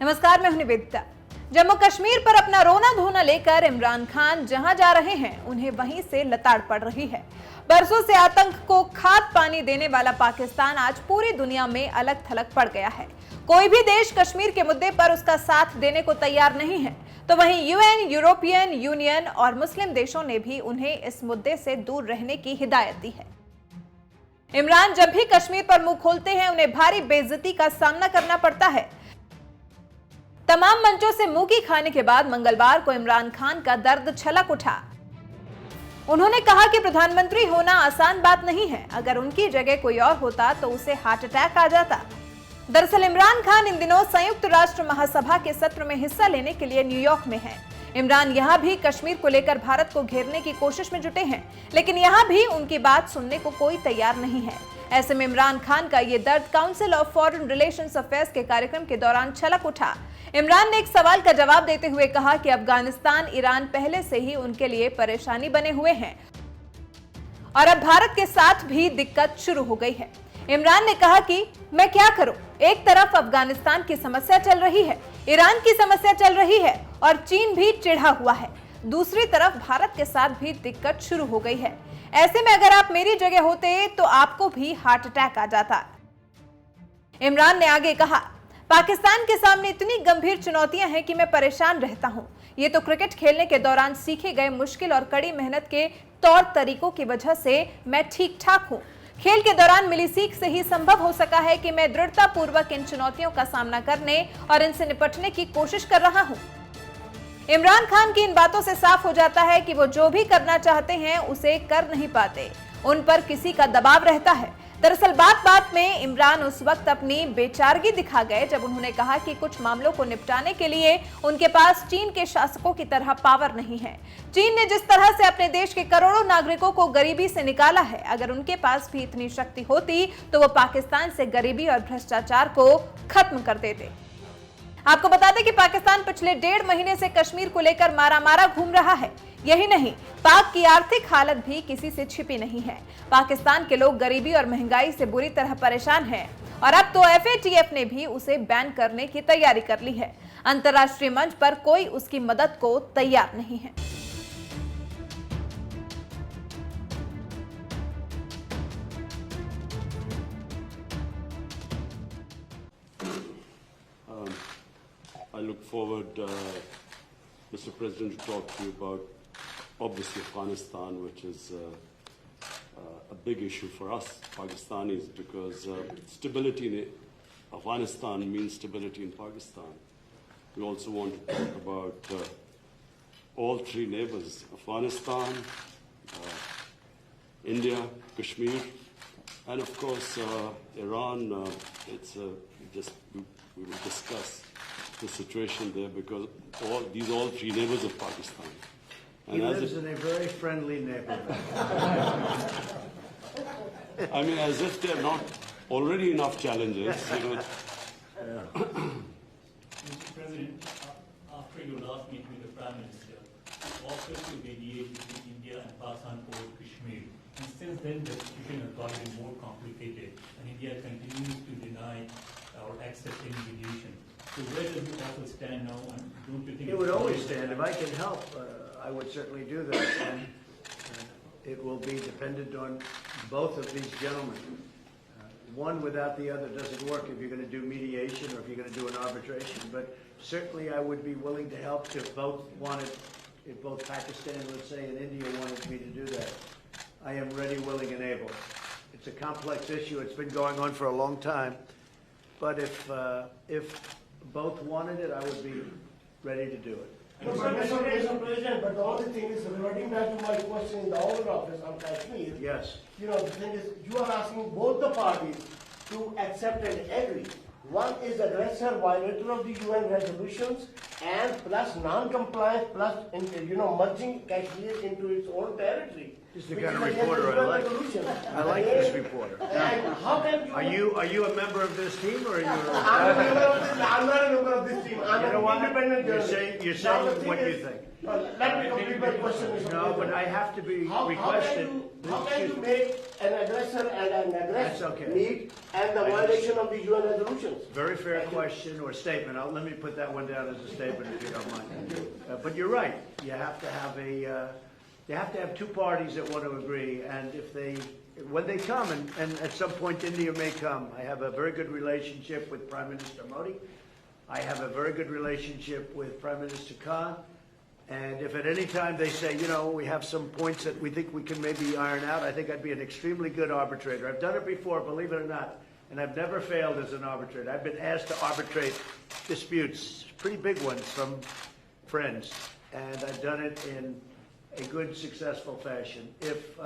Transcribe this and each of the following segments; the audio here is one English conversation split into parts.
नमस्कार, मैं हूं निवेदिता। जम्मू कश्मीर पर अपना रोना धोना लेकर इमरान खान जहां जा रहे हैं, उन्हें वहीं से लताड़ पड़ रही है। बरसों से आतंक को खाद पानी देने वाला पाकिस्तान आज पूरी दुनिया में अलग थलग पड़ गया है। कोई भी देश कश्मीर के मुद्दे पर उसका साथ देने को तैयार नहीं है, तो वहीं यूएन, यूरोपियन यूनियन और मुस्लिम देशों ने भी उन्हें इस मुद्दे से दूर रहने की हिदायत दी है। इमरान जब भी कश्मीर पर मुंह खोलते हैं, उन्हें भारी बेइज्जती का सामना करना पड़ता है। तमाम मंचों से मुंह की खाने के बाद मंगलवार को इमरान खान का दर्द छलक उठा। उन्होंने कहा कि प्रधानमंत्री होना आसान बात नहीं है। अगर उनकी जगह कोई और होता तो उसे हार्ट अटैक आ जाता। दरअसल इमरान खान इन दिनों संयुक्त राष्ट्र महासभा के सत्र में हिस्सा लेने के लिए न्यूयॉर्क में हैं। इमरान यहां भी कश्मीर को लेकर भारत को घेरने की कोशिश में जुटे हैं, लेकिन यहां भी उनकी बात सुनने को कोई तैयार नहीं है। ऐसे में इमरान खान का ये दर्द council of foreign relations affairs के कार्यक्रम के दौरान छलक उठा। इमरान ने एक सवाल का जवाब देते हुए कहा कि अफगानिस्तान, ईरान पहले से ही उनके लिए परेशानी बने हुए हैं और अब भारत के साथ भी दिक्कत शुरू हो गई है। इमरान ने कहा कि मैं क्या करूं, एक तरफ अफगानिस्तान की समस्या चल रही है, ईरान की समस्या चल रही है और चीन भी चिढ़ा हुआ है, दूसरी तरफ भारत के साथ भी दिक्कत शुरू हो गई है। ऐसे में अगर आप मेरी जगह होते तो आपको भी हार्ट अटैक आ जाता। इमरान ने आगे कहा, पाकिस्तान के सामने इतनी गंभीर चुनौतियां हैं कि मैं परेशान रहता हूं। ये तो क्रिकेट खेलने के दौरान सीखे गए मुश्किल और कड़ी मेहनत के तौर तरीकों की वजह से मैं ठीक ठाक हूं। खेल के दौरान मिली सीख से ही संभव हो सका है कि मैं दृढ़ता पूर्वक इन चुनौतियों का सामना करने और इनसे निपटने की कोशिश कर रहा हूं। इमरान खान की इन बातों से साफ हो जाता है कि वो जो भी करना चाहते हैं उसे कर नहीं पाते, उन पर किसी का दबाव रहता है। दरअसल बात बात में इमरान उस वक्त अपनी बेचारगी दिखा गए जब उन्होंने कहा कि कुछ मामलों को निपटाने के लिए उनके पास चीन के शासकों की तरह पावर नहीं है। चीन ने जिस तरह से अपने देश के करोड़ों नागरिकों को गरीबी से निकाला है, अगर उनके पास भी इतनी शक्ति होती तो वो पाकिस्तान से गरीबी और भ्रष्टाचार को खत्म कर देते। आपको बता दें कि पाकिस्तान पिछले 1.5 महीने से कश्मीर को लेकर मारा घूम रहा है। यही नहीं, पाक की आर्थिक हालत भी किसी से छिपी नहीं है। पाकिस्तान के लोग गरीबी और महंगाई से बुरी तरह परेशान हैं और अब तो FATF ने भी उसे बैन करने की तैयारी कर ली है। अंतर्राष्ट्रीय मंच पर कोई उसकी मदद को तैयार नहीं है। I look forward, Mr. President, to talk to you about, obviously, Afghanistan, which is a big issue for us Pakistanis, because stability in Afghanistan means stability in Pakistan. We also want to talk about all three neighbors, Afghanistan, India, Kashmir, and of course Iran. We will discuss the situation there, because all three neighbors of Pakistan. And he lives in a very friendly neighborhood. I mean, as if there are not already enough challenges, you know. Mr. President, after your last meeting with the Prime Minister, you offered to mediate between India and Pakistan over Kashmir. And since then, the situation has gotten more complicated, and India continues to deny or accept any mediation. So where does the offer stand now, and don't you think It would always stand. If I can help, I would certainly do that. And it will be dependent on both of these gentlemen. One without the other doesn't work if you're going to do mediation or if you're going to do an arbitration. But certainly I would be willing to help if both Pakistan, let's say, and India wanted me to do that. I am ready, willing, and able. It's a complex issue. It's been going on for a long time. But if both wanted it, I would be ready to do it. Mr. President, but the only thing is, reverting back to my question in the Oval Office on Kashmir, Yes. you know, the thing is, you are asking both the parties to accept and agree. One is aggressor, violator of the UN resolutions, and plus non-compliance, plus merging Kashmir into its own territory. This is the kind of reporter I like. I like this reporter. And how can you? Are you a member of this team, or are you? I'm not a member member of this team. I'm You know an what? independent You're journalist. saying Now the thing what you is- think. No, let me complete my question, Mr. No, President. but I have to be How requested. can you make an aggressor and an That's aggressor okay. meet and the I violation of the UN resolutions? Very fair question or statement. Let me put that one down as a statement if you don't mind. But you're right. You have to have you have to have two parties that want to agree. And when they come, and at some point India may come, I have a very good relationship with Prime Minister Modi. I have a very good relationship with Prime Minister Khan. And if at any time they say, we have some points that we think we can maybe iron out, I think I'd be an extremely good arbitrator. I've done it before, believe it or not, and I've never failed as an arbitrator. I've been asked to arbitrate disputes, pretty big ones from friends, and I've done it in a good, successful fashion. If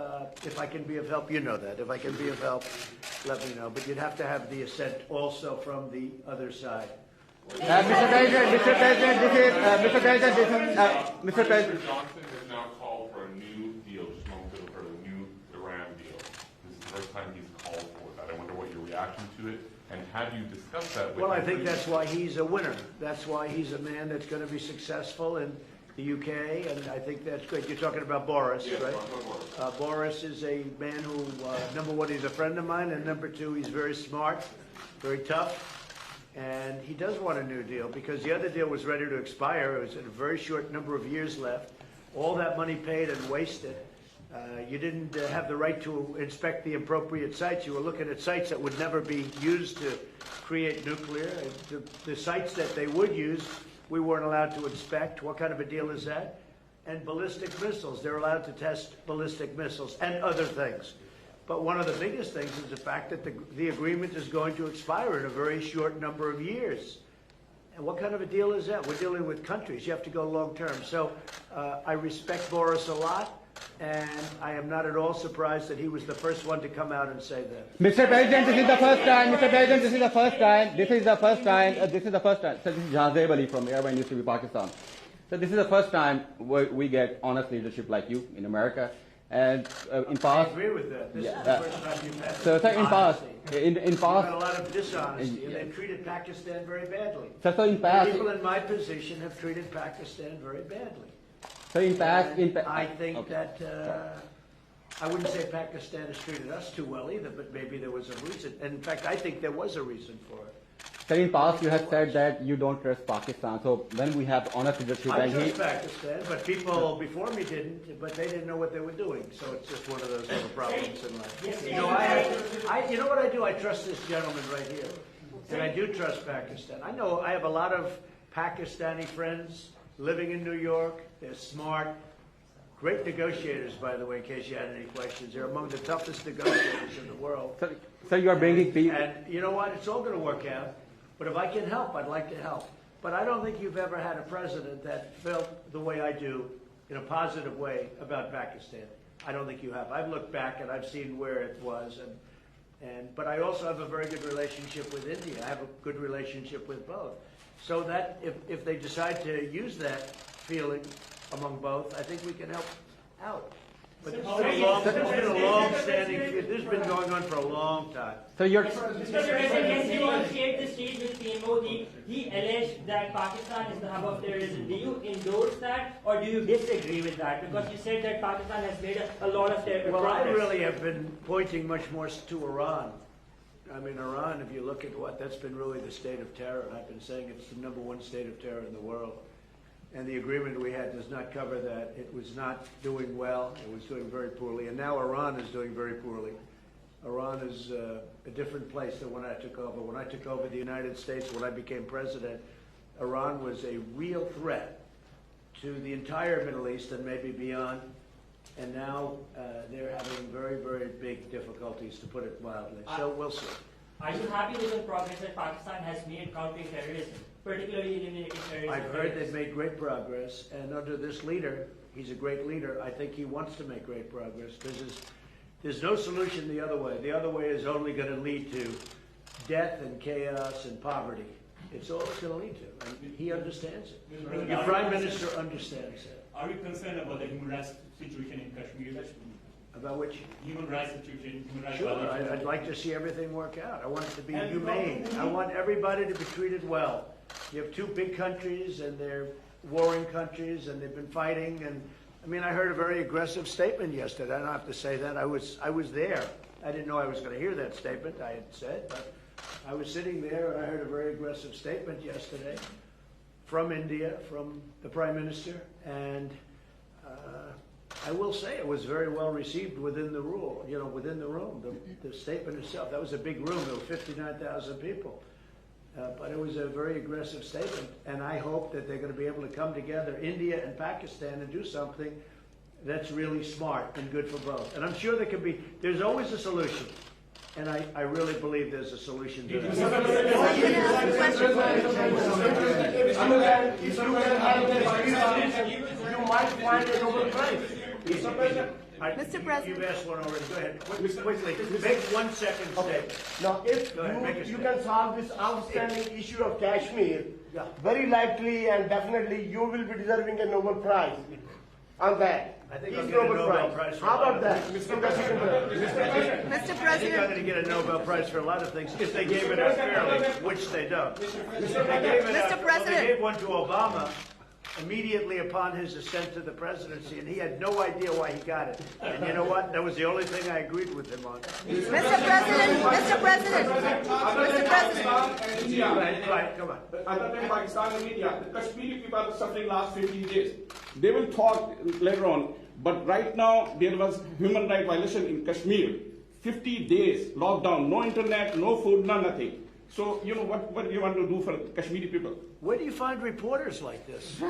I can be of help, you know that. If I can be of help, let me know. But you'd have to have the assent also from the other side. Mr. President, Mr. President, this is Mr. President, this is Mr. President. Mr. Johnson has now called for a new deal, just moments ago, for a new Iran deal. This is the first time he's called for that. I wonder what your reaction to it, and have you discussed that with Well, I him? think that's why he's a winner. That's why he's a man that's going to be successful in the UK, and I think that's good. You're talking about Boris, Yes, right? Boris. Boris is a man who, number one, he's a friend of mine, and number two, he's very smart, very tough. And he does want a new deal because the other deal was ready to expire. It was a very short number of years left. All that money paid and wasted. You didn't have the right to inspect the appropriate sites. You were looking at sites that would never be used to create nuclear. The sites that they would use, we weren't allowed to inspect. What kind of a deal is that? And ballistic missiles. They're allowed to test ballistic missiles and other things. But one of the biggest things is the fact that the agreement is going to expire in a very short number of years. And what kind of a deal is that? We're dealing with countries. You have to go long term. So I respect Boris a lot, and I am not at all surprised that he was the first one to come out and say that. Mr. President, this is the first time. Mr. President, this is the first time. This is the first time. This is the first time. So this is Jazeb Ali from Airline Industry, Pakistan. So this is the first time we get honest leadership like you in America. And in I past, agree with that. This is the first time you've had so in past, honesty. in You've had a past, lot of dishonesty, and they've treated Pakistan very badly. so in past, People in my position have treated Pakistan very badly. so in past, And I think that I wouldn't say Pakistan has treated us too well either, but maybe there was a reason. And in fact, I think there was a reason for it. So in past you have said that you don't trust Pakistan. So when we have honest leadership I and trust Pakistan, but people before me didn't, but they didn't know what they were doing. So it's just one of those little problems in life. You know, you know what I do? I trust this gentleman right here. And I do trust Pakistan. I know I have a lot of Pakistani friends living in New York. They're smart. Great negotiators, by the way, in case you had any questions. They're among the toughest negotiators in the world. so you are bringing peace. And you know what? It's all going to work out. But if I can help, I'd like to help. But I don't think you've ever had a president that felt the way I do in a positive way about Pakistan. I don't think you have. I've looked back and I've seen where it was. But I also have a very good relationship with India. I have a good relationship with both. So that if they decide to use that feeling among both, I think we can help out. But this has been a long-standing, this has been going on for a long time. So you're Mr. President, yesterday on Shade the Stage with PMO, he alleged that Pakistan is the hub of terrorism. Do you endorse that or do you disagree with that? Because you said that Pakistan has made a lot of terror Well, I progress. really have been pointing much more to Iran. I mean, Iran, if you look at that's been really the state of terror. I've been saying it's the #1 state of terror in the world. And the agreement we had does not cover that. It was not doing well. It was doing very poorly. And now Iran is doing very poorly. Iran is a different place than when I took over. When I took over the United States, when I became president, Iran was a real threat to the entire Middle East and maybe beyond. And now they're having very, very big difficulties, to put it mildly. So we'll see. Are you happy with the progress that Pakistan has made countering terrorism, particularly eliminating terrorism? I've heard they've made great progress, and under this leader, he's a great leader. I think he wants to make great progress because there's no solution the other way. The other way is only going to lead to death and chaos and poverty. It's all it's going to lead to, and he understands it. Your prime minister understands it. Are you concerned about the human rights situation in Kashmir? About which? Human rights situation, human rights Sure, violations. I'd like to see everything work out. I want it to be humane. I want everybody to be treated well. You have two big countries, and they're warring countries, and they've been fighting. And I mean, I heard a very aggressive statement yesterday. I don't have to say that. I was there. I didn't know I was going to hear that statement. I had said, but I was sitting there, and I heard a very aggressive statement yesterday from India, from the Prime Minister, and I will say it was very well received within the rule. You know, within the room, the statement itself. That was a big room. There were 59,000 people. But it was a very aggressive statement, and I hope that they're going to be able to come together, India and Pakistan, and do something that's really smart and good for both. And I'm sure there could be, there's always a solution, and I really believe there's a solution to that. If you can have this, you might find a Nobel Prize. Mr. President. You've asked one already. Go ahead. Quickly. Make 1 second statement. Now, if you can solve this outstanding issue of Kashmir, very likely and definitely you will be deserving a Nobel Prize on that. I think I'll get a Nobel Prize for How about that? Mr. President. I'm going to get a Nobel Prize for a lot of things if they gave it out fairly, which they don't. Mr. President. They gave one to Obama immediately upon his ascent to the presidency, and he had no idea why he got it. And you know what? That was the only thing I agreed with him on. Mr. President, Mr. President, Mr. President. Right, come on. Other than Pakistan and India, the Kashmiri people are suffering last 15 days. They will talk later on, but right now there was human rights violation in Kashmir. 50 days lockdown, no internet, no food, no nothing. So, you know, what do you want to do for Kashmiri people? Where do you find reporters like this?